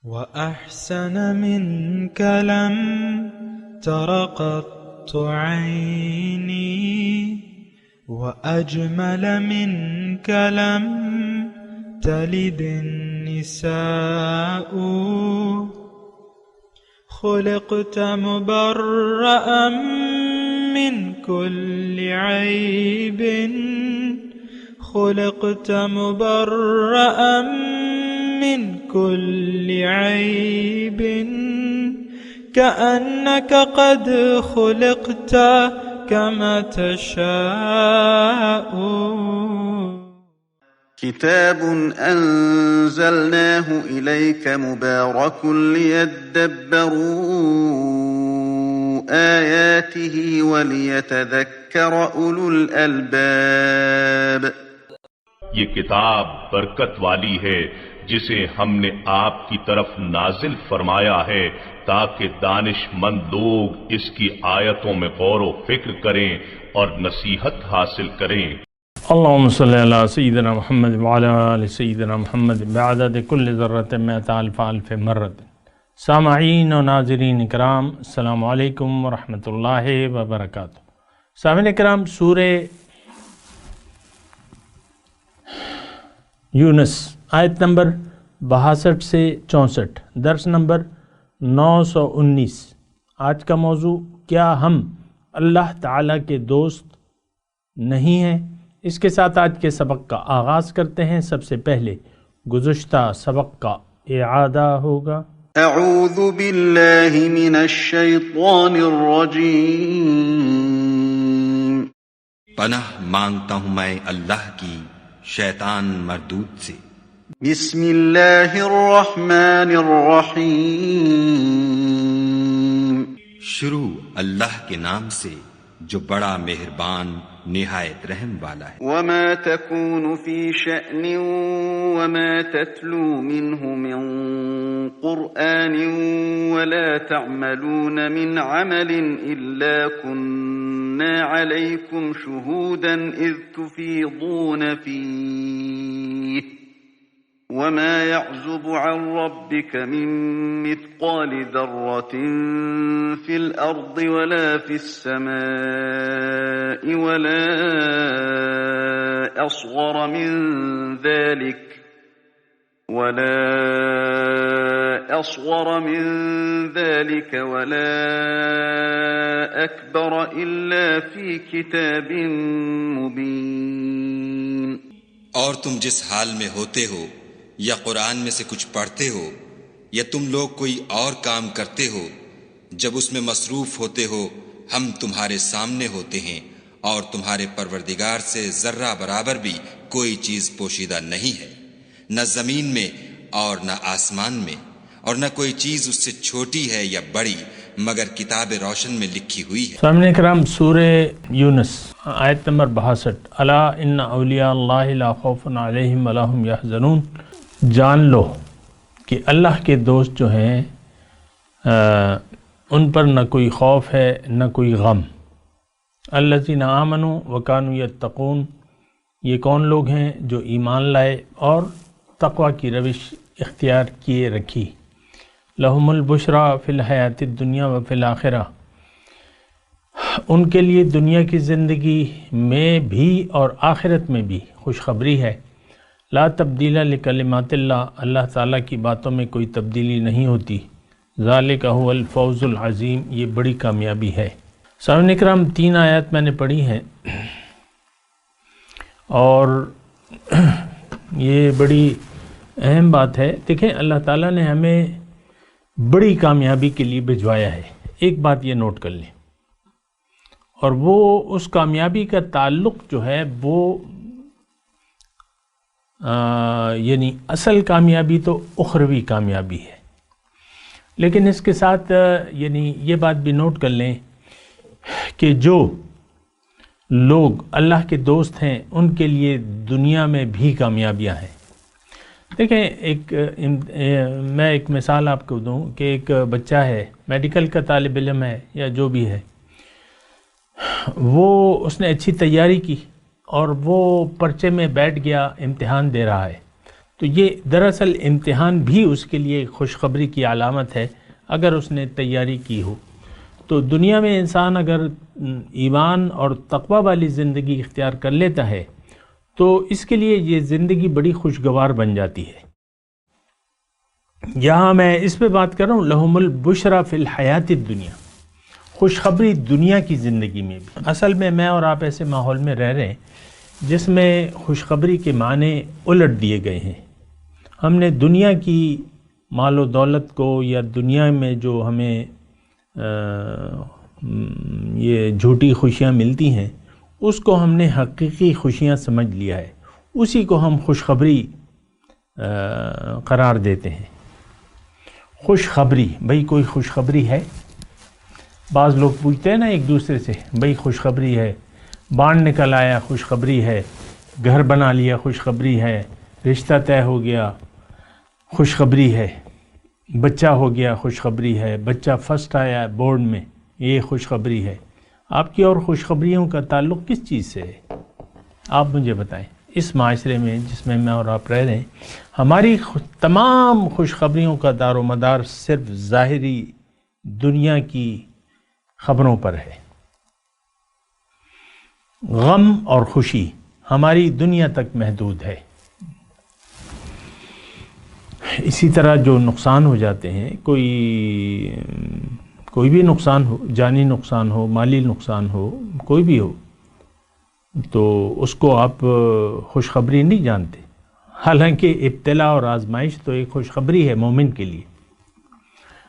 وأحسن منك لم تر قط عيني، وأجمل منك لم تلد النساء. خلقت مبرأ من كل عيب، خلقت مبرأ من كل عيب، كأنك قد خلقت كما تشاء. كتاب أنزلناه إليك مبارك ليدبروا آياته وليتذكر أولو الألباب. یہ کتاب برکت والی ہے جسے ہم نے آپ کی طرف نازل فرمایا ہے تاکہ دانش مند لوگ اس کی آیتوں میں غور و فکر کریں اور نصیحت حاصل کریں۔ اللہم صلی علی سیدنا محمد وعلی آل سیدنا محمد بعدد کل ذرۃ مئۃ الف الف مرۃ۔ سامعین و ناظرین اکرام، السلام علیکم ورحمۃ اللہ وبرکاتہ۔ سامعین اکرام، سورہ یونس آیت نمبر 62 سے 64، درس نمبر 919۔ آج کا موضوع، کیا ہم اللہ تعالیٰ کے دوست نہیں ہیں؟ اس کے ساتھ آج کے سبق کا آغاز کرتے ہیں۔ سب سے پہلے گزشتہ سبق کا اعادہ ہوگا۔ اعوذ باللہ من الشیطان الرجیم۔ پناہ مانگتا ہوں میں اللہ کی شیطان مردود سے۔ بسم اللہ الرحمن الرحیم۔ شروع اللہ کے نام سے جو بڑا مہربان نہایت رحم والا ہے۔ وما تكون في شأن وما تتلو منه من قرآن ولا تعملون من عمل إلا كنا عليكم شهودا إذ تفيضون فيه وما يعزب عن ربك من مثقال ذرة في الأرض ولا في السماء ولا أصغر من ذلك ولا أكبر إلا في كتاب مبين۔ اور تم جس حال میں ہوتے ہو، یا قرآن میں سے کچھ پڑھتے ہو، یا تم لوگ کوئی اور کام کرتے ہو، جب اس میں مصروف ہوتے ہو ہم تمہارے سامنے ہوتے ہیں، اور تمہارے پروردگار سے ذرہ برابر بھی کوئی چیز پوشیدہ نہیں ہے، نہ زمین میں اور نہ آسمان میں، اور نہ کوئی چیز اس سے چھوٹی ہے یا بڑی مگر کتاب روشن میں لکھی ہوئی ہے۔ سامعین کرام، سورہ یونس آیت نمبر 62۔ الا ان اولیاء اللہ لا خوف علیہم ولا هم یحزنون۔ جان لو کہ اللہ کے دوست جو ہیں ان پر نہ کوئی خوف ہے نہ کوئی غم۔ الذین آمنوا وکانوا یتقون، یہ کون لوگ ہیں جو ایمان لائے اور تقوی کی روش اختیار کیے رکھی۔ لہم البشریٰ فی الحیات الدنیا و فی الآخرہ، ان کے لیے دنیا کی زندگی میں بھی اور آخرت میں بھی خوشخبری ہے۔ لا تبدیل لکلمات اللہ، اللہ تعالیٰ کی باتوں میں کوئی تبدیلی نہیں ہوتی۔ ذالک هو الفوز العظیم، یہ بڑی کامیابی ہے۔ سامعین اکرام، 3 آیات میں نے پڑھی ہیں اور یہ بڑی اہم بات ہے۔ دیکھیں، اللہ تعالیٰ نے ہمیں بڑی کامیابی کے لیے بھجوایا ہے۔ ایک بات یہ نوٹ کر لیں، اور وہ اس کامیابی کا تعلق جو ہے وہ یعنی اصل کامیابی تو اخروی کامیابی ہے، لیکن اس کے ساتھ یعنی یہ بات بھی نوٹ کر لیں کہ جو لوگ اللہ کے دوست ہیں ان کے لیے دنیا میں بھی کامیابیاں ہیں۔ دیکھیں، میں ایک مثال آپ کو دوں کہ ایک بچہ ہے، میڈیکل کا طالب علم ہے یا جو بھی ہے، وہ اس نے اچھی تیاری کی اور وہ پرچے میں بیٹھ گیا، امتحان دے رہا ہے۔ تو یہ دراصل امتحان بھی اس کے لیے خوشخبری کی علامت ہے اگر اس نے تیاری کی ہو۔ تو دنیا میں انسان اگر ایمان اور تقوی والی زندگی اختیار کر لیتا ہے تو اس کے لیے یہ زندگی بڑی خوشگوار بن جاتی ہے۔ یہاں میں اس پہ بات کر رہا ہوں لہم البشرا فی الحیات الدنیا، خوشخبری دنیا کی زندگی میں بھی۔ اصل میں اور آپ ایسے ماحول میں رہ رہے ہیں جس میں خوشخبری کے معنی الٹ دیے گئے ہیں۔ ہم نے دنیا کی مال و دولت کو یا دنیا میں جو ہمیں یہ جھوٹی خوشیاں ملتی ہیں اس کو ہم نے حقیقی خوشیاں سمجھ لیا ہے، اسی کو ہم خوشخبری قرار دیتے ہیں۔ خوشخبری، بھئی کوئی خوشخبری ہے؟ بعض لوگ پوچھتے ہیں نا ایک دوسرے سے، بھئی خوشخبری ہے، بانڈ نکل آیا خوشخبری ہے، گھر بنا لیا خوشخبری ہے، رشتہ طے ہو گیا خوشخبری ہے، بچہ ہو گیا خوشخبری ہے، بچہ فرسٹ آیا بورڈ میں یہ خوشخبری ہے۔ آپ کی اور خوشخبریوں کا تعلق کس چیز سے ہے؟ آپ مجھے بتائیں۔ اس معاشرے میں جس میں میں اور آپ رہ رہے ہیں، ہماری تمام خوشخبریوں کا دار و مدار صرف ظاہری دنیا کی خبروں پر ہے۔ غم اور خوشی ہماری دنیا تک محدود ہے۔ اسی طرح جو نقصان ہو جاتے ہیں، کوئی بھی نقصان ہو، جانی نقصان ہو، مالی نقصان ہو، کوئی بھی ہو، تو اس کو آپ خوشخبری نہیں جانتے، حالانکہ ابتلا اور آزمائش تو ایک خوشخبری ہے مومن کے لیے۔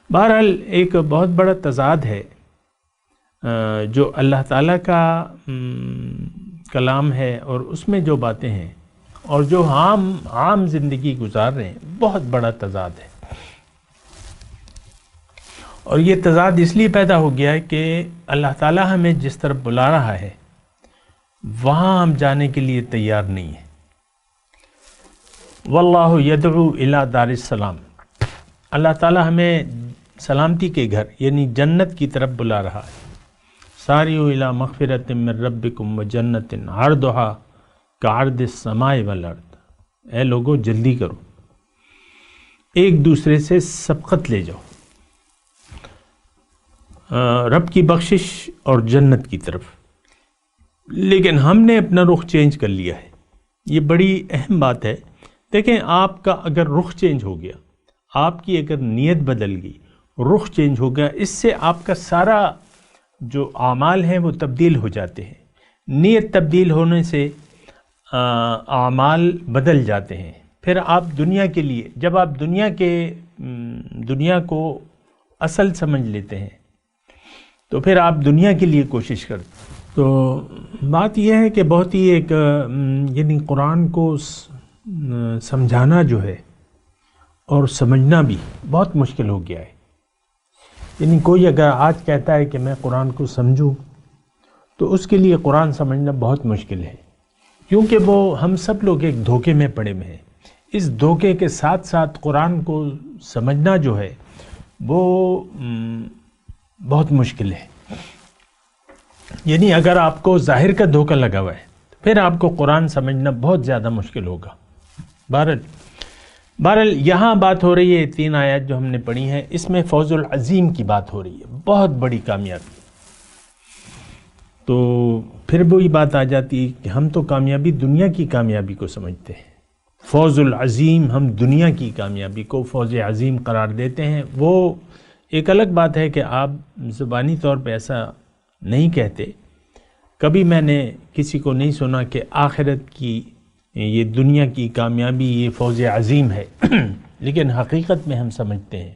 بہرحال ایک بہت بڑا تضاد ہے جو اللہ تعالیٰ کا کلام ہے اور اس میں جو باتیں ہیں اور جو عام زندگی گزار رہے ہیں، بہت بڑا تضاد ہے۔ اور یہ تضاد اس لیے پیدا ہو گیا ہے کہ اللہ تعالیٰ ہمیں جس طرف بلا رہا ہے وہاں ہم جانے کے لیے تیار نہیں ہیں۔ واللہ یدعو الی دار السلام، اللہ تعالیٰ ہمیں سلامتی کے گھر یعنی جنت کی طرف بلا رہا ہے۔ ساریعوا الی مغفرۃ من ربکم وجنۃ عرضھا کعرض السماء والارض، اے لوگو جلدی کرو، ایک دوسرے سے سبقت لے جاؤ رب کی بخشش اور جنت کی طرف۔ لیکن ہم نے اپنا رخ چینج کر لیا ہے، یہ بڑی اہم بات ہے۔ دیکھیں، آپ کا اگر رخ چینج ہو گیا، آپ کی اگر نیت بدل گئی، رخ چینج ہو گیا، اس سے آپ کا سارا جو اعمال ہیں وہ تبدیل ہو جاتے ہیں۔ نیت تبدیل ہونے سے اعمال بدل جاتے ہیں۔ پھر آپ دنیا کے لیے، جب آپ دنیا کو اصل سمجھ لیتے ہیں تو پھر آپ دنیا کے لیے کوشش کرتے ہیں۔ تو بات یہ ہے کہ بہت ہی ایک یعنی قرآن کو سمجھانا جو ہے اور سمجھنا بھی بہت مشکل ہو گیا ہے۔ یعنی کوئی اگر آج کہتا ہے کہ میں قرآن کو سمجھوں تو اس کے لیے قرآن سمجھنا بہت مشکل ہے، کیونکہ وہ ہم سب لوگ ایک دھوکے میں پڑے ہوئے ہیں۔ اس دھوکے کے ساتھ ساتھ قرآن کو سمجھنا جو ہے وہ بہت مشکل ہے۔ یعنی اگر آپ کو ظاہر کا دھوکہ لگا ہوا ہے پھر آپ کو قرآن سمجھنا بہت زیادہ مشکل ہوگا۔ بہرحال یہاں بات ہو رہی ہے 3 آیات جو ہم نے پڑھی ہیں، اس میں فوز العظیم کی بات ہو رہی ہے، بہت بڑی کامیابی۔ تو پھر وہی بات آ جاتی ہے کہ ہم تو کامیابی دنیا کی کامیابی کو سمجھتے ہیں، فوز العظیم ہم دنیا کی کامیابی کو فوز عظیم قرار دیتے ہیں۔ وہ ایک الگ بات ہے کہ آپ زبانی طور پہ ایسا نہیں کہتے، کبھی میں نے کسی کو نہیں سنا کہ آخرت کی یہ دنیا کی کامیابی یہ فوز عظیم ہے، لیکن حقیقت میں ہم سمجھتے ہیں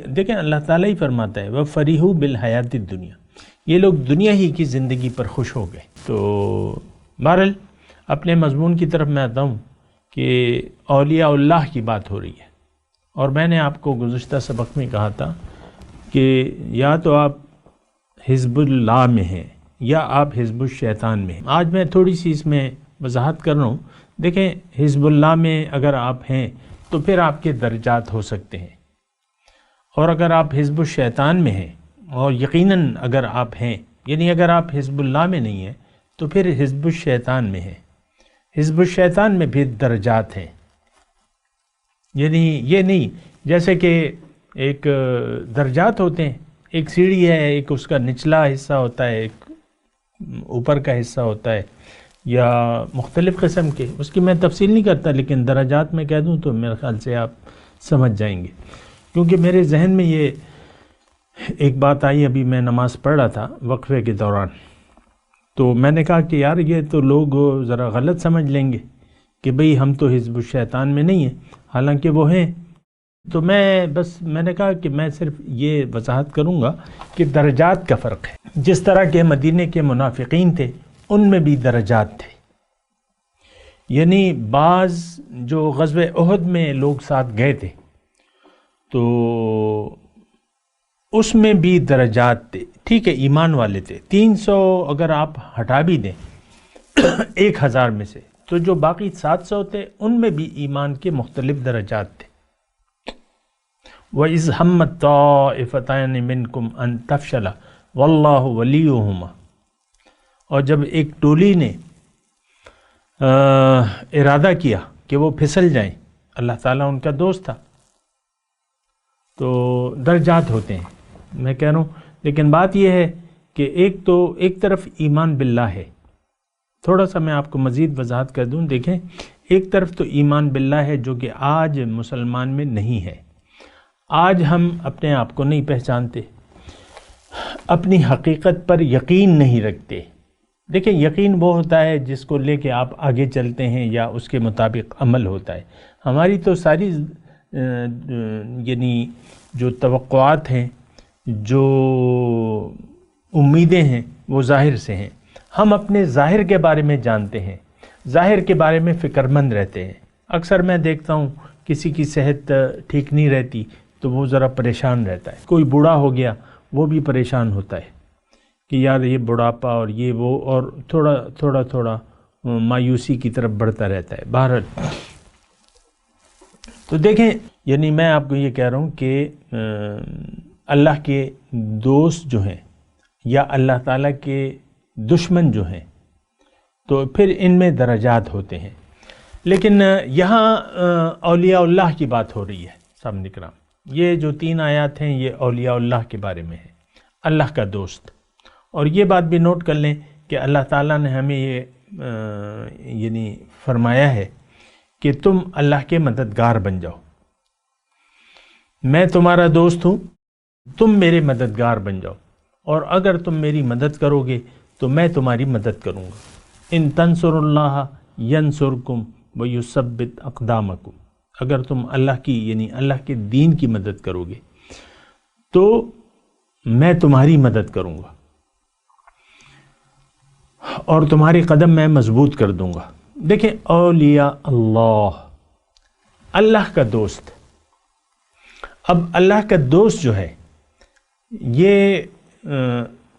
دیکھیں اللہ تعالیٰ ہی فرماتا ہے وَفَرِحُوا بِالْحَيَاةِ الدُّنْيَا، یہ لوگ دنیا ہی کی زندگی پر خوش ہو گئے۔ تو بہرحال اپنے مضمون کی طرف میں آتا ہوں کہ اولیاء اللہ کی بات ہو رہی ہے، اور میں نے آپ کو گزشتہ سبق میں کہا تھا کہ یا تو آپ حزب اللہ میں ہیں یا آپ حزب الشیطان میں ہیں۔ آج میں تھوڑی سی اس میں وضاحت کر رہا ہوں۔ دیکھیں، حزب اللہ میں اگر آپ ہیں تو پھر آپ کے درجات ہو سکتے ہیں، اور اگر آپ حزب الشیطان میں ہیں، اور یقیناً اگر آپ ہیں، یعنی اگر آپ حزب اللہ میں نہیں ہیں تو پھر حزب الشیطان میں ہیں۔ حزب الشیطان میں بھی درجات ہیں، یعنی یہ نہیں جیسے کہ ایک درجات ہوتے ہیں، ایک سیڑھی ہے، ایک اس کا نچلا حصہ ہوتا ہے، ایک اوپر کا حصہ ہوتا ہے، یا مختلف قسم کے، اس کی میں تفصیل نہیں کرتا، لیکن درجات میں کہہ دوں تو میرے خیال سے آپ سمجھ جائیں گے، کیونکہ میرے ذہن میں یہ ایک بات آئی، ابھی میں نماز پڑھ رہا تھا وقفے کے دوران، تو میں نے کہا کہ یار یہ تو لوگ ذرا غلط سمجھ لیں گے کہ بھئی ہم تو حزب الشیطان میں نہیں ہیں، حالانکہ وہ ہیں۔ تو میں نے کہا کہ میں صرف یہ وضاحت کروں گا کہ درجات کا فرق ہے، جس طرح کے مدینے کے منافقین تھے ان میں بھی درجات تھے، یعنی بعض جو غزوہ احد میں لوگ ساتھ گئے تھے تو اس میں بھی درجات تھے، ٹھیک ہے ایمان والے تھے، 300 اگر آپ ہٹا بھی دیں 1000 میں سے، تو جو باقی 700 تھے ان میں بھی ایمان کے مختلف درجات تھے۔ وَإِذْ هَمَّتْ طَائِفَتَانِ مِنْكُمْ أَن تَفْشَلَ وَاللَّهُ وَلِيُّهُمَا، اور جب ایک ٹولی نے ارادہ کیا کہ وہ پھسل جائیں، اللہ تعالیٰ ان کا دوست تھا۔ تو درجات ہوتے ہیں، میں کہہ رہا ہوں، لیکن بات یہ ہے کہ ایک طرف ایمان باللہ ہے، تھوڑا سا میں آپ کو مزید وضاحت کر دوں، دیکھیں ایک طرف تو ایمان باللہ ہے جو کہ آج مسلمان میں نہیں ہے، آج ہم اپنے آپ کو نہیں پہچانتے، اپنی حقیقت پر یقین نہیں رکھتے۔ دیکھیں یقین وہ ہوتا ہے جس کو لے کے آپ آگے چلتے ہیں یا اس کے مطابق عمل ہوتا ہے، ہماری تو ساری یعنی جو توقعات ہیں، جو امیدیں ہیں، وہ ظاہر سے ہیں، ہم اپنے ظاہر کے بارے میں جانتے ہیں، ظاہر کے بارے میں فکر مند رہتے ہیں۔ اکثر میں دیکھتا ہوں کسی کی صحت ٹھیک نہیں رہتی تو وہ ذرا پریشان رہتا ہے، کوئی بوڑھا ہو گیا وہ بھی پریشان ہوتا ہے کہ یار یہ بڑھاپا اور یہ وہ، اور تھوڑا مایوسی کی طرف بڑھتا رہتا ہے۔ بہرحال تو دیکھیں، یعنی میں آپ کو یہ کہہ رہا ہوں کہ اللہ کے دوست جو ہیں یا اللہ تعالیٰ کے دشمن جو ہیں تو پھر ان میں درجات ہوتے ہیں، لیکن یہاں اولیاء اللہ کی بات ہو رہی ہے۔ سامنے کرام، یہ جو 3 آیات ہیں یہ اولیاء اللہ کے بارے میں ہے، اللہ کا دوست۔ اور یہ بات بھی نوٹ کر لیں کہ اللہ تعالیٰ نے ہمیں یہ یعنی فرمایا ہے کہ تم اللہ کے مددگار بن جاؤ، میں تمہارا دوست ہوں، تم میرے مددگار بن جاؤ، اور اگر تم میری مدد کرو گے تو میں تمہاری مدد کروں گا۔ ان تنصروا اللہ ینصرکم ویثبت اقدامکم، اگر تم اللہ کی یعنی اللہ کے دین کی مدد کرو گے تو میں تمہاری مدد کروں گا اور تمہاری قدم میں مضبوط کر دوں گا۔ دیکھیں اولیاء اللہ، اللہ کا دوست۔ اب اللہ کا دوست جو ہے یہ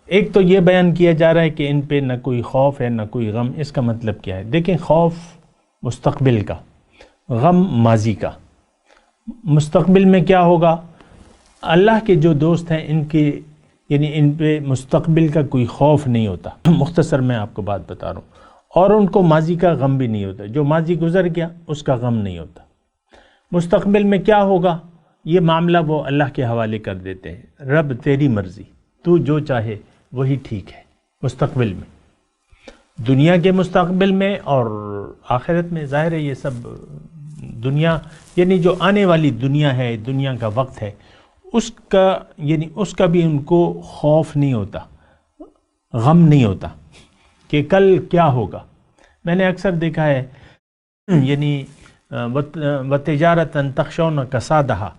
ایک تو یہ بیان کیا جا رہا ہے کہ ان پہ نہ کوئی خوف ہے نہ کوئی غم۔ اس کا مطلب کیا ہے؟ دیکھیں خوف مستقبل کا، غم ماضی کا۔ مستقبل میں کیا ہوگا؟ اللہ کے جو دوست ہیں ان کے یعنی ان پہ مستقبل کا کوئی خوف نہیں ہوتا، مختصر میں آپ کو بات بتا رہا ہوں، اور ان کو ماضی کا غم بھی نہیں ہوتا، جو ماضی گزر گیا اس کا غم نہیں ہوتا۔ مستقبل میں کیا ہوگا یہ معاملہ وہ اللہ کے حوالے کر دیتے ہیں، رب تیری مرضی، تو جو چاہے وہی ٹھیک ہے۔ مستقبل میں، دنیا کے مستقبل میں اور آخرت میں، ظاہر ہے یہ سب دنیا یعنی جو آنے والی دنیا ہے، دنیا کا وقت ہے، اس کا بھی ان کو خوف نہیں ہوتا، غم نہیں ہوتا کہ کل کیا ہوگا۔ میں نے اکثر دیکھا ہے یعنی وَتِجَارَةً تَخْشَوْنَ كَسَادَهَا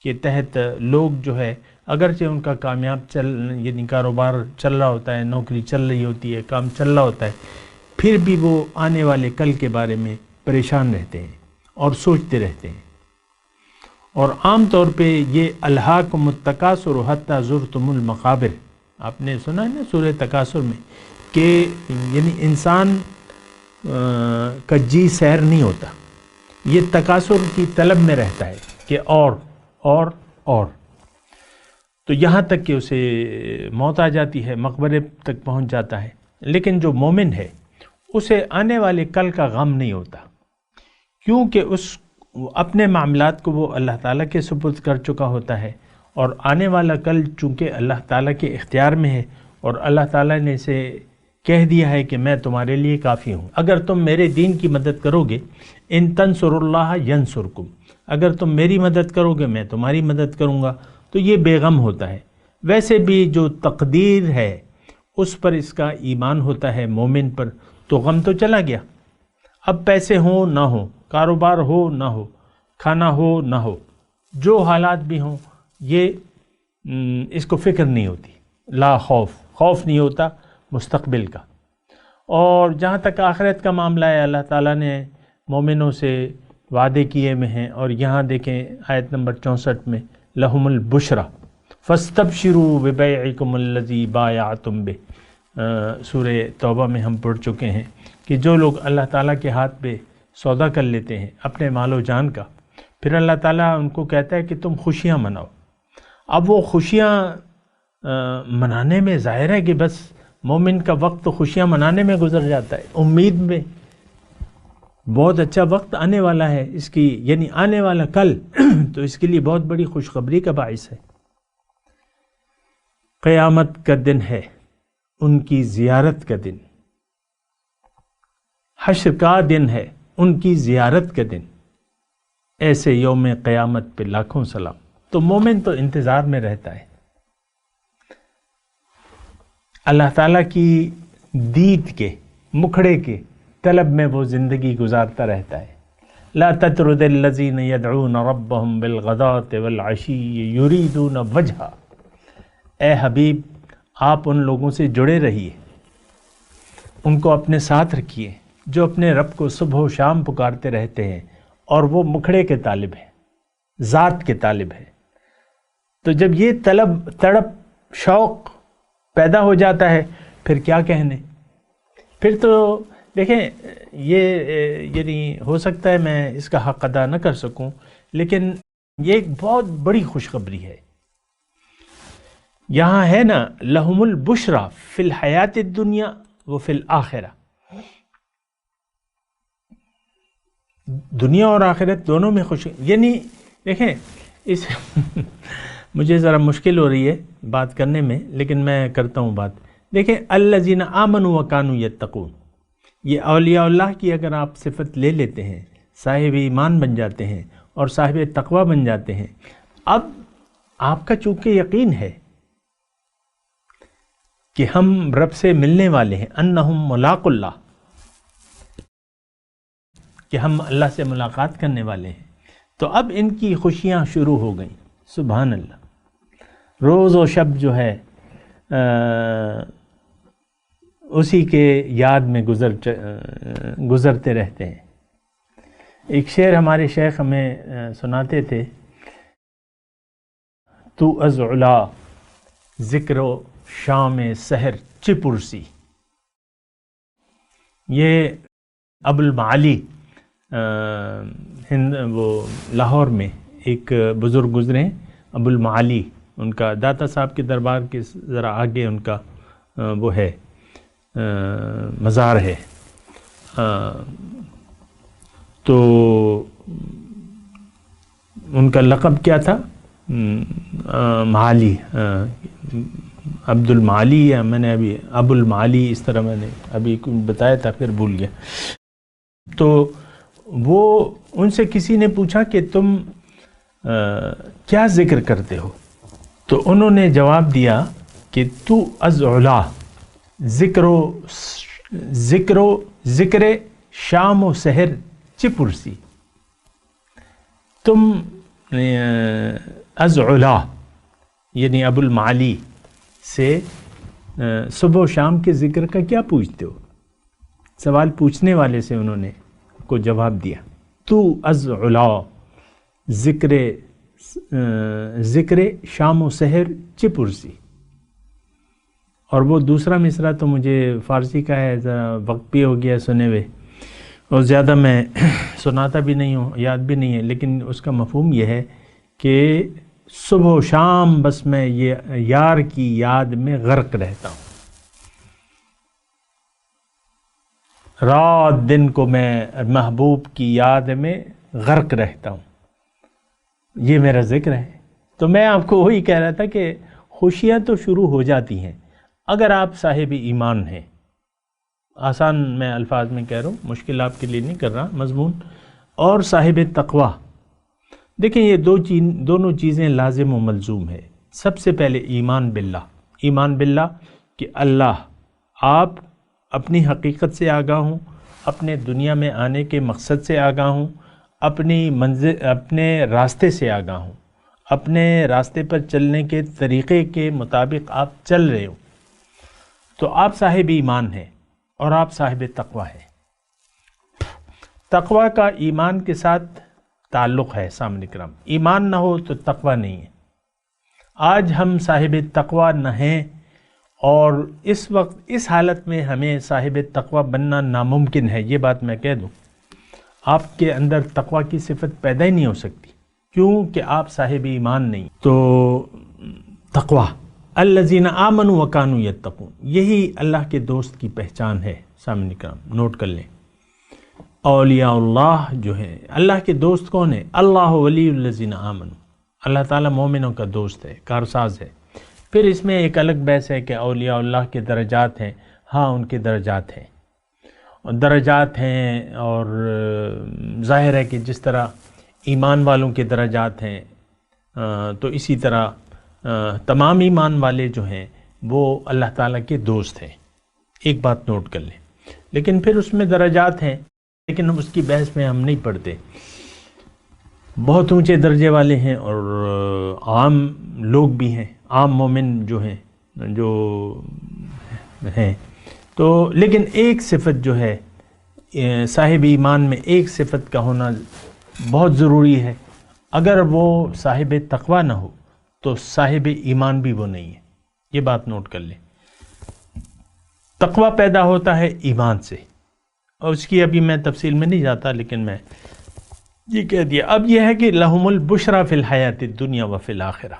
کے تحت لوگ جو ہے اگرچہ ان کا کامیاب یعنی کاروبار چل رہا ہوتا ہے، نوکری چل رہی ہوتی ہے، کام چل رہا ہوتا ہے، پھر بھی وہ آنے والے کل کے بارے میں پریشان رہتے ہیں اور سوچتے رہتے ہیں۔ اور عام طور پہ یہ الہاکم التکاثر حتی زرتم المقابر، آپ نے سنا ہے نا سورہ تکاثر میں کہ یعنی انسان کا جی سیر نہیں ہوتا، یہ تکاثر کی طلب میں رہتا ہے کہ اور تو یہاں تک کہ اسے موت آ جاتی ہے، مقبرے تک پہنچ جاتا ہے۔ لیکن جو مومن ہے اسے آنے والے کل کا غم نہیں ہوتا، کیونکہ اپنے معاملات کو وہ اللہ تعالیٰ کے سپرد کر چکا ہوتا ہے، اور آنے والا کل چونکہ اللہ تعالیٰ کے اختیار میں ہے، اور اللہ تعالیٰ نے اسے کہہ دیا ہے کہ میں تمہارے لیے کافی ہوں، اگر تم میرے دین کی مدد کرو گے، ان تنصروا اللہ ینصرکم، اگر تم میری مدد کرو گے میں تمہاری مدد کروں گا، تو یہ بے غم ہوتا ہے۔ ویسے بھی جو تقدیر ہے اس پر اس کا ایمان ہوتا ہے مومن پر، تو غم تو چلا گیا، اب پیسے ہوں نہ ہوں، کاروبار ہو نہ ہو، کھانا ہو نہ ہو، جو حالات بھی ہوں، یہ اس کو فکر نہیں ہوتی، لا خوف نہیں ہوتا مستقبل کا۔ اور جہاں تک آخرت کا معاملہ ہے، اللہ تعالیٰ نے مومنوں سے وعدے کیے ہوئے ہیں، اور یہاں دیکھیں آیت نمبر 64 میں لہم البشرا فاستبشروا ببیعکم الذی بایعتم بہ، سورہ توبہ میں ہم پڑھ چکے ہیں کہ جو لوگ اللہ تعالیٰ کے ہاتھ پہ سودا کر لیتے ہیں اپنے مال و جان کا، پھر اللہ تعالیٰ ان کو کہتا ہے کہ تم خوشیاں مناؤ۔ اب وہ خوشیاں منانے میں ظاہر ہے کہ بس مومن کا وقت تو خوشیاں منانے میں گزر جاتا ہے، امید میں بہت اچھا وقت آنے والا ہے اس کی، یعنی آنے والا کل تو اس کے لیے بہت بڑی خوشخبری کا باعث ہے۔ قیامت کا دن ہے، ان کی زیارت کا دن، حشر کا دن ہے، ان کی زیارت کا دن، ایسے یوم قیامت پہ لاکھوں سلام۔ تو مومن تو انتظار میں رہتا ہے، اللہ تعالیٰ کی دید کے، مکھڑے کے طلب میں وہ زندگی گزارتا رہتا ہے۔ لا تطرد الذین یدعون ربهم بالغداة والعشی یریدون وجہہ، اے حبیب آپ ان لوگوں سے جڑے رہیے، ان کو اپنے ساتھ رکھیے جو اپنے رب کو صبح و شام پکارتے رہتے ہیں، اور وہ مکھڑے کے طالب ہیں، ذات کے طالب ہیں۔ تو جب یہ تڑپ شوق پیدا ہو جاتا ہے، پھر کیا کہنے، پھر تو دیکھیں یہ یعنی ہو سکتا ہے میں اس کا حق ادا نہ کر سکوں، لیکن یہ ایک بہت بڑی خوشخبری ہے۔ یہاں ہے نا لہم البشرا فی الحیات الدنیا و فی الآخرہ، دنیا اور آخرت دونوں میں خوشی، یعنی دیکھیں اس مجھے ذرا مشکل ہو رہی ہے بات کرنے میں، لیکن میں کرتا ہوں بات۔ دیکھیں الذین آمنوا وکانوا یتقون، یہ اولیاء اللہ کی اگر آپ صفت لے لیتے ہیں، صاحب ایمان بن جاتے ہیں اور صاحب تقوی بن جاتے ہیں، اب آپ کا چونکہ یقین ہے کہ ہم رب سے ملنے والے ہیں، انہم ملاق اللہ، کہ ہم اللہ سے ملاقات کرنے والے ہیں، تو اب ان کی خوشیاں شروع ہو گئیں۔ سبحان اللہ، روز و شب جو ہے اسی کے یاد میں گزرتے رہتے ہیں۔ ایک شعر ہمارے شیخ ہمیں سناتے تھے، تو از علا ذکر و شام سحر چپرسی، یہ ابو المعالی وہ لاہور میں ایک بزرگ گزرے ہیں، ابو المعالی، ان کا داتا صاحب کے دربار کے ذرا آگے ان کا وہ ہے مزار ہے، تو ان کا لقب کیا تھا؟ معالی، عبد المعالی، یا میں نے ابھی ابو المعالی اس طرح میں نے ابھی بتایا تھا، پھر بھول گیا۔ تو وہ ان سے کسی نے پوچھا کہ تم کیا ذکر کرتے ہو؟ تو انہوں نے جواب دیا کہ تو از علا ذکر شام و سحر چپرسی، تم از علا یعنی ابو المعالی سے صبح و شام کے ذکر کا کیا پوچھتے ہو؟ سوال پوچھنے والے سے انہوں نے کو جواب دیا، تو از علا ذکر شام و سحر چپرسی۔ اور وہ دوسرا مصرع تو مجھے فارسی کا ہے، ذرا وقت بھی ہو گیا سنے ہوئے، اور زیادہ میں سناتا بھی نہیں ہوں، یاد بھی نہیں ہے، لیکن اس کا مفہوم یہ ہے کہ صبح و شام بس میں یہ یار کی یاد میں غرق رہتا ہوں، رات دن کو میں محبوب کی یاد میں غرق رہتا ہوں، یہ میرا ذکر ہے۔ تو میں آپ کو وہی کہہ رہا تھا کہ خوشیاں تو شروع ہو جاتی ہیں اگر آپ صاحب ایمان ہیں۔ آسان میں الفاظ میں کہہ رہا ہوں، مشکل آپ کے لیے نہیں کر رہا مضمون۔ اور صاحب تقوی، دیکھیں یہ دونوں چیزیں لازم و ملزوم ہے۔ سب سے پہلے ایمان باللہ، ایمان باللہ کہ اللہ، آپ اپنی حقیقت سے آگاہ ہوں، اپنے دنیا میں آنے کے مقصد سے آگاہ ہوں، اپنے راستے سے آگاہ ہوں، اپنے راستے پر چلنے کے طریقے کے مطابق آپ چل رہے ہو، تو آپ صاحب ایمان ہیں اور آپ صاحب تقوی ہیں۔ تقوی کا ایمان کے ساتھ تعلق ہے سامنے کرام، ایمان نہ ہو تو تقوی نہیں ہے۔ آج ہم صاحب تقوی نہ ہیں، اور اس وقت اس حالت میں ہمیں صاحب تقوی بننا ناممکن ہے، یہ بات میں کہہ دوں۔ آپ کے اندر تقوی کی صفت پیدا ہی نہیں ہو سکتی، کیونکہ آپ صاحب ایمان نہیں۔ تو تقوی، الذین آمنوا وکانوا یتقون، یہی اللہ کے دوست کی پہچان ہے۔ سامنے کرام نوٹ کر لیں، اولیاء اللہ جو ہیں، اللہ کے دوست کون ہیں؟ اللہ ولی الذین آمنوا، اللہ تعالیٰ مومنوں کا دوست ہے، کارساز ہے۔ پھر اس میں ایک الگ بحث ہے کہ اولیاء اللہ کے درجات ہیں، ہاں ان کے درجات ہیں، درجات ہیں، اور ظاہر ہے کہ جس طرح ایمان والوں کے درجات ہیں، تو اسی طرح تمام ایمان والے جو ہیں وہ اللہ تعالیٰ کے دوست ہیں، ایک بات نوٹ کر لیں۔ لیکن پھر اس میں درجات ہیں، لیکن اس کی بحث میں ہم نہیں پڑھتے۔ بہت اونچے درجے والے ہیں اور عام لوگ بھی ہیں، عام مومن جو ہیں جو ہیں، تو لیکن ایک صفت جو ہے صاحب ایمان میں، ایک صفت کا ہونا بہت ضروری ہے۔ اگر وہ صاحب تقوی نہ ہو تو صاحب ایمان بھی وہ نہیں ہے، یہ بات نوٹ کر لیں۔ تقوی پیدا ہوتا ہے ایمان سے، اور اس کی ابھی میں تفصیل میں نہیں جاتا، لیکن میں یہ کہہ دیا۔ اب یہ ہے کہ لہم البشریٰ فی الحیات الدنیا وفی الآخرہ،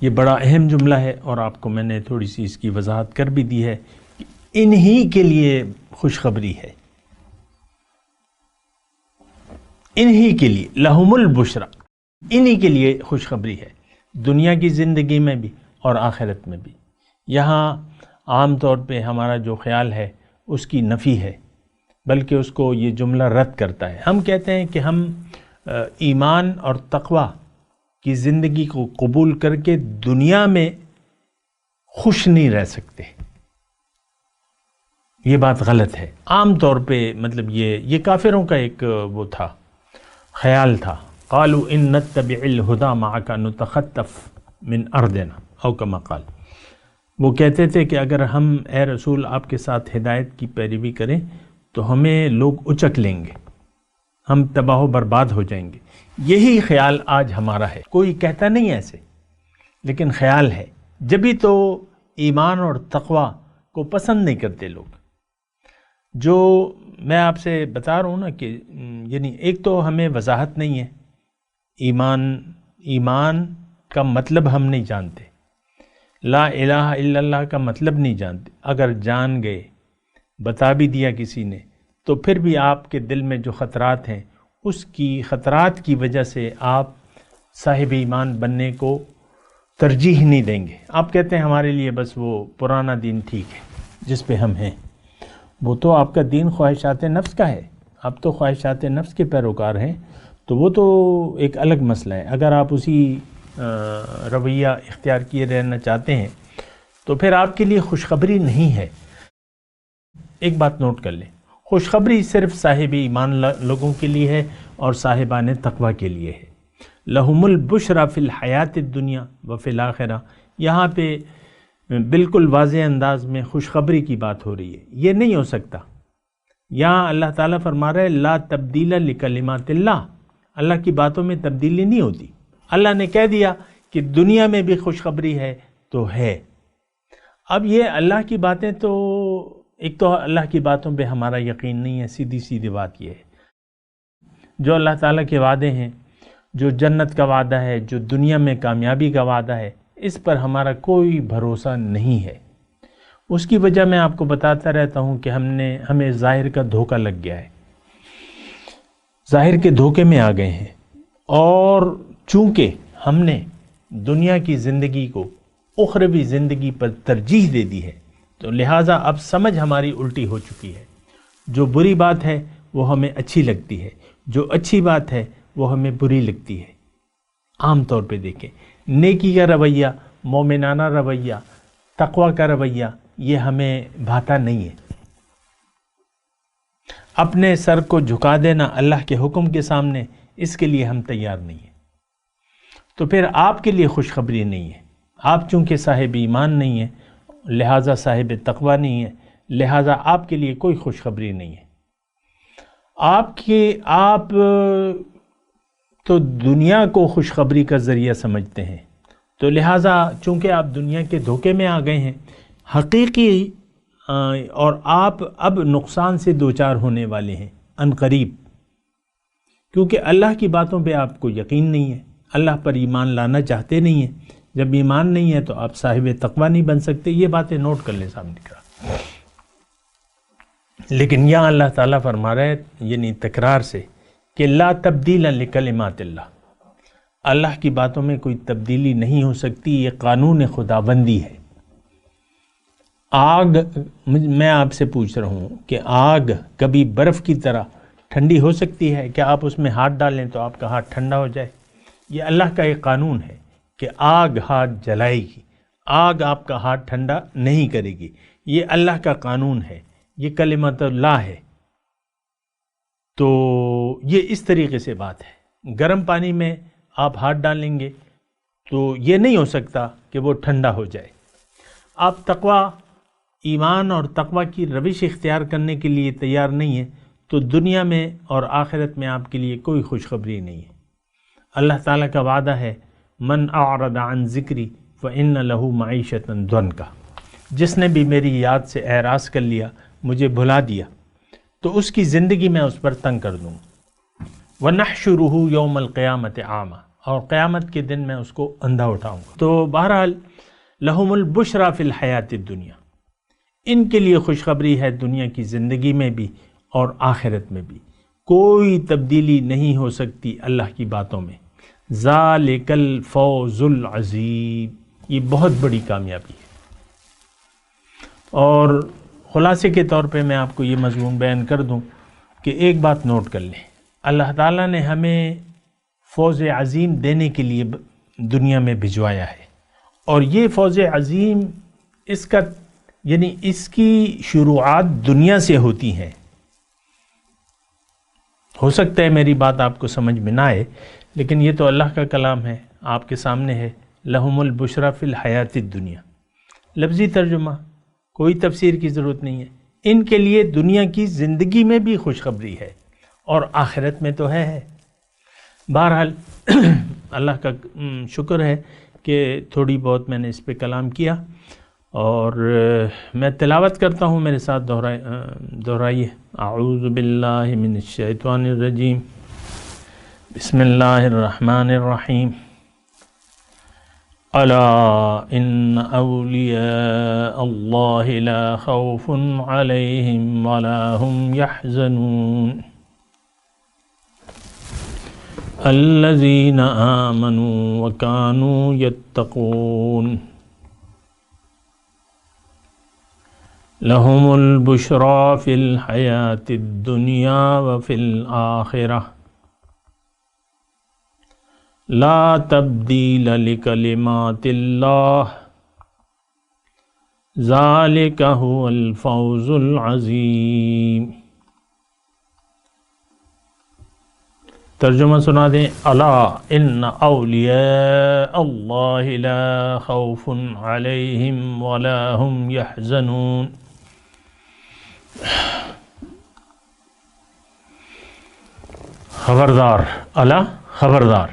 یہ بڑا اہم جملہ ہے، اور آپ کو میں نے تھوڑی سی اس کی وضاحت کر بھی دی ہے کہ انہی کے لیے خوشخبری ہے، انہی کے لیے لہم البشریٰ، انہی کے لیے خوشخبری ہے، دنیا کی زندگی میں بھی اور آخرت میں بھی۔ یہاں عام طور پہ ہمارا جو خیال ہے اس کی نفی ہے، بلکہ اس کو یہ جملہ رد کرتا ہے۔ ہم کہتے ہیں کہ ہم ایمان اور تقوی کی زندگی کو قبول کر کے دنیا میں خوش نہیں رہ سکتے، یہ بات غلط ہے۔ عام طور پہ مطلب یہ کافروں کا ایک وہ تھا، خیال تھا، قالوا ان نتبع الہدی معک نتخطف من ارضنا او کما قال، وہ کہتے تھے کہ اگر ہم اے رسول آپ کے ساتھ ہدایت کی پیروی کریں تو ہمیں لوگ اچک لیں گے، ہم تباہ و برباد ہو جائیں گے۔ یہی خیال آج ہمارا ہے، کوئی کہتا نہیں ایسے، لیکن خیال ہے۔ جبھی تو ایمان اور تقوی کو پسند نہیں کرتے لوگ۔ جو میں آپ سے بتا رہا ہوں نا کہ یعنی ایک تو ہمیں وضاحت نہیں ہے، ایمان کا مطلب ہم نہیں جانتے، لا الہ الا اللہ کا مطلب نہیں جانتے۔ اگر جان گئے، بتا بھی دیا کسی نے، تو پھر بھی آپ کے دل میں جو خطرات ہیں، اس کی خطرات کی وجہ سے آپ صاحب ایمان بننے کو ترجیح نہیں دیں گے۔ آپ کہتے ہیں ہمارے لیے بس وہ پرانا دین ٹھیک ہے جس پہ ہم ہیں۔ وہ تو آپ کا دین خواہشات نفس کا ہے، آپ تو خواہشات نفس کے پیروکار ہیں، تو وہ تو ایک الگ مسئلہ ہے۔ اگر آپ اسی رویہ اختیار کیے رہنا چاہتے ہیں تو پھر آپ کے لیے خوشخبری نہیں ہے۔ ایک بات نوٹ کر لیں، خوشخبری صرف صاحب ایمان لوگوں کے لیے ہے اور صاحبان تقوی کے لیے ہے۔ لہم البشریٰ فی الحیات الدنیا وفی الآخرہ، یہاں پہ بالکل واضح انداز میں خوشخبری کی بات ہو رہی ہے۔ یہ نہیں ہو سکتا، یہاں اللہ تعالیٰ فرما رہا ہے لا تبدیل لکلمات اللہ، اللہ کی باتوں میں تبدیلی نہیں ہوتی۔ اللہ نے کہہ دیا کہ دنیا میں بھی خوشخبری ہے تو ہے۔ اب یہ اللہ کی باتیں تو ایک تو اللہ کی باتوں پہ ہمارا یقین نہیں ہے، سیدھی سیدھی بات یہ ہے۔ جو اللہ تعالیٰ کے وعدے ہیں، جو جنت کا وعدہ ہے، جو دنیا میں کامیابی کا وعدہ ہے، اس پر ہمارا کوئی بھروسہ نہیں ہے۔ اس کی وجہ میں آپ کو بتاتا رہتا ہوں کہ ہمیں ظاہر کا دھوکہ لگ گیا ہے۔ ظاہر کے دھوکے میں آ گئے ہیں، اور چونکہ ہم نے دنیا کی زندگی کو اخروی زندگی پر ترجیح دے دی ہے تو لہٰذا اب سمجھ ہماری الٹی ہو چکی ہے۔ جو بری بات ہے وہ ہمیں اچھی لگتی ہے، جو اچھی بات ہے وہ ہمیں بری لگتی ہے۔ عام طور پہ دیکھیں، نیکی کا رویہ، مومنانہ رویہ، تقوی کا رویہ یہ ہمیں بھاتا نہیں ہے۔ اپنے سر کو جھکا دینا اللہ کے حکم کے سامنے، اس کے لیے ہم تیار نہیں ہیں۔ تو پھر آپ کے لیے خوشخبری نہیں ہے۔ آپ چونکہ صاحب ایمان نہیں ہیں، لہٰذا صاحب تقوی نہیں ہے، لہٰذا آپ کے لیے کوئی خوشخبری نہیں ہے۔ آپ تو دنیا کو خوشخبری کا ذریعہ سمجھتے ہیں، تو لہٰذا چونکہ آپ دنیا کے دھوکے میں آ گئے ہیں حقیقی، اور آپ اب نقصان سے دوچار ہونے والے ہیں عنقریب، کیونکہ اللہ کی باتوں پہ آپ کو یقین نہیں ہے، اللہ پر ایمان لانا چاہتے نہیں ہیں۔ جب ایمان نہیں ہے تو آپ صاحب تقوی نہیں بن سکتے۔ یہ باتیں نوٹ کر لیں سامنے کا۔ لیکن یہاں اللہ تعالیٰ فرما رہا ہے، یعنی تکرار سے، کہ لا تبدیل لکلمات اللہ، اللہ کی باتوں میں کوئی تبدیلی نہیں ہو سکتی، یہ قانون خداوندی ہے۔ آگ، میں آپ سے پوچھ رہا ہوں کہ آگ کبھی برف کی طرح ٹھنڈی ہو سکتی ہے؟ کیا آپ اس میں ہاتھ ڈالیں تو آپ کا ہاتھ ٹھنڈا ہو جائے؟ یہ اللہ کا ایک قانون ہے کہ آگ ہاتھ جلائے گی، آگ آپ کا ہاتھ ٹھنڈا نہیں کرے گی۔ یہ اللہ کا قانون ہے، یہ کلمت اللہ ہے۔ تو یہ اس طریقے سے بات ہے۔ گرم پانی میں آپ ہاتھ ڈالیں گے تو یہ نہیں ہو سکتا کہ وہ ٹھنڈا ہو جائے۔ آپ تقوی، ایمان اور تقوی کی روش اختیار کرنے کے لیے تیار نہیں ہیں تو دنیا میں اور آخرت میں آپ کے لیے کوئی خوشخبری نہیں ہے۔ اللہ تعالیٰ کا وعدہ ہے، من اعرض عن ذکری فإن له معیشۃ ضنکا، جس نے بھی میری یاد سے اعراض کر لیا، مجھے بھلا دیا، تو اس کی زندگی میں اس پر تنگ کر دوں۔ وَنَحْشُرُهُ يَوْمَ الْقِيَامَةِ عَامًا، اور قیامت کے دن میں اس کو اندھا اٹھاؤں گا۔ تو بہرحال لَهُمُ الْبُشْرَى فِي الْحَيَاةِ الدُّنْيَا، ان کے لیے خوشخبری ہے دنیا کی زندگی میں بھی اور آخرت میں بھی۔ کوئی تبدیلی نہیں ہو سکتی اللہ کی باتوں میں۔ ذَلِكَ الْفَوْزُ الْعَظِيمُ، یہ بہت بڑی کامیابی ہے۔ اور خلاصے کے طور پہ میں آپ کو یہ مضمون بیان کر دوں کہ ایک بات نوٹ کر لیں، اللہ تعالیٰ نے ہمیں فوز عظیم دینے کے لیے دنیا میں بھجوایا ہے، اور یہ فوز عظیم اس کی شروعات دنیا سے ہوتی ہیں۔ ہو سکتا ہے میری بات آپ کو سمجھ میں نہ آئے، لیکن یہ تو اللہ کا کلام ہے، آپ کے سامنے ہے۔ لہم البشریٰ فی الحیات الدنیا، لفظی ترجمہ، کوئی تفسیر کی ضرورت نہیں ہے۔ ان کے لیے دنیا کی زندگی میں بھی خوشخبری ہے اور آخرت میں تو ہے۔ بہرحال اللہ کا شکر ہے کہ تھوڑی بہت میں نے اس پہ کلام کیا، اور میں تلاوت کرتا ہوں، میرے ساتھ دہرائیے۔ اعوذ باللہ من الشیطان الرجیم، بسم اللہ الرحمن الرحیم۔ الا ان اولیاء اللہ لا خوف علیہم ولا هم يحزنون الذین آمنوا وكانوا يتقون لهم البشرى في الحياة الدنيا وفي الآخرة لا تبديل لكلمات الله ذلك هو الفوز العظيم۔ ترجمہ سنا دیں۔ الا ان اولیاء اللہ لا خوف علیہم ولا هم يحزنون۔ خبردار، الا خبردار،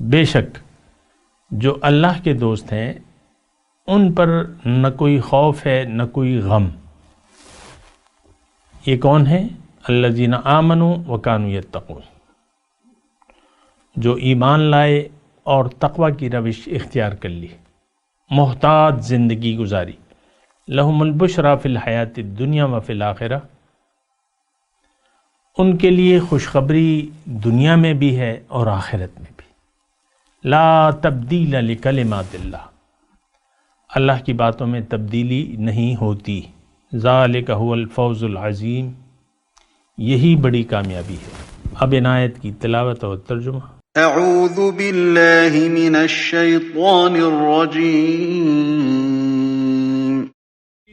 بے شک جو اللہ کے دوست ہیں ان پر نہ کوئی خوف ہے نہ کوئی غم۔ یہ کون ہیں؟ الذین آمنوا وکانوا یتقون، جو ایمان لائے اور تقوی کی روش اختیار کر لی، محتاط زندگی گزاری۔ لہم البشریٰ فی الحیاۃ الدنیا وفی الآخرہ، ان کے لیے خوشخبری دنیا میں بھی ہے اور آخرت میں بھی۔ لا تبدیل لکلمات اللہ، اللہ کی باتوں میں تبدیلی نہیں ہوتی۔ ذالک هو الفوز العظیم، یہی بڑی کامیابی ہے۔ اب ان آیت کی تلاوت اور ترجمہ۔ اعوذ باللہ من الشیطان الرجیم۔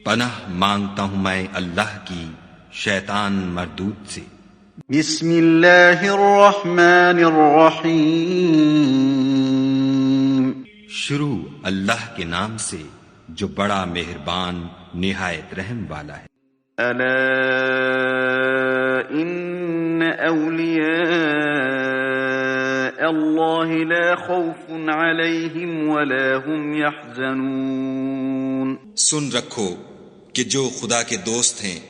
پناہ مانگتا ہوں میں اللہ کی شیطان مردود سے۔ بسم اللہ الرحمن الرحیم۔ شروع اللہ کے نام سے جو بڑا مہربان نہایت رحم والا ہے۔ الا ان اولیاء اللہ لا خوف علیہم ولا هم يحزنون۔ سن رکھو کہ جو خدا کے دوست ہیں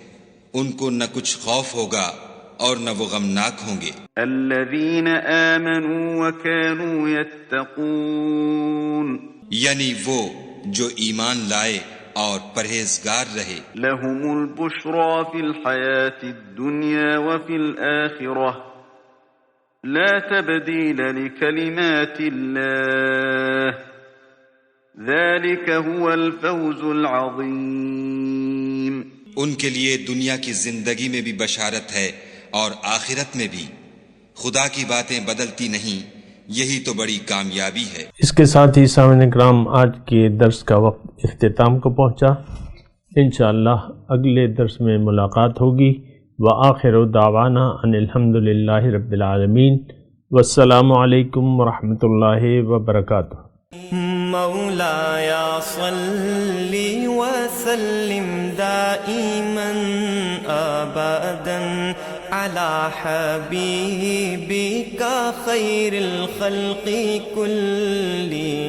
ان کو نہ کچھ خوف ہوگا اور نہ وہ غمناک ہوں گے۔ الذین آمنوا وكانوا يتقون، یعنی وہ جو ایمان لائے اور پرہیزگار رہے۔ لهم البشرى في الحیاة الدنیا وفي الآخرة لا تبدیل لکلمات اللہ ذلك هو الفوز العظیم۔ ان کے لیے دنیا کی زندگی میں بھی بشارت ہے اور آخرت میں بھی، خدا کی باتیں بدلتی نہیں، یہی تو بڑی کامیابی ہے۔ اس کے ساتھ ہی سامعین کرام آج کے درس کا وقت اختتام کو پہنچا۔ انشاءاللہ اگلے درس میں ملاقات ہوگی۔ وآخر دعوانا ان الحمدللہ رب العالمین، والسلام علیکم ورحمۃ اللہ وبرکاتہ۔ مولایا صلی وسلم دائما ابدا على حبيبك خير الخلق كلهم۔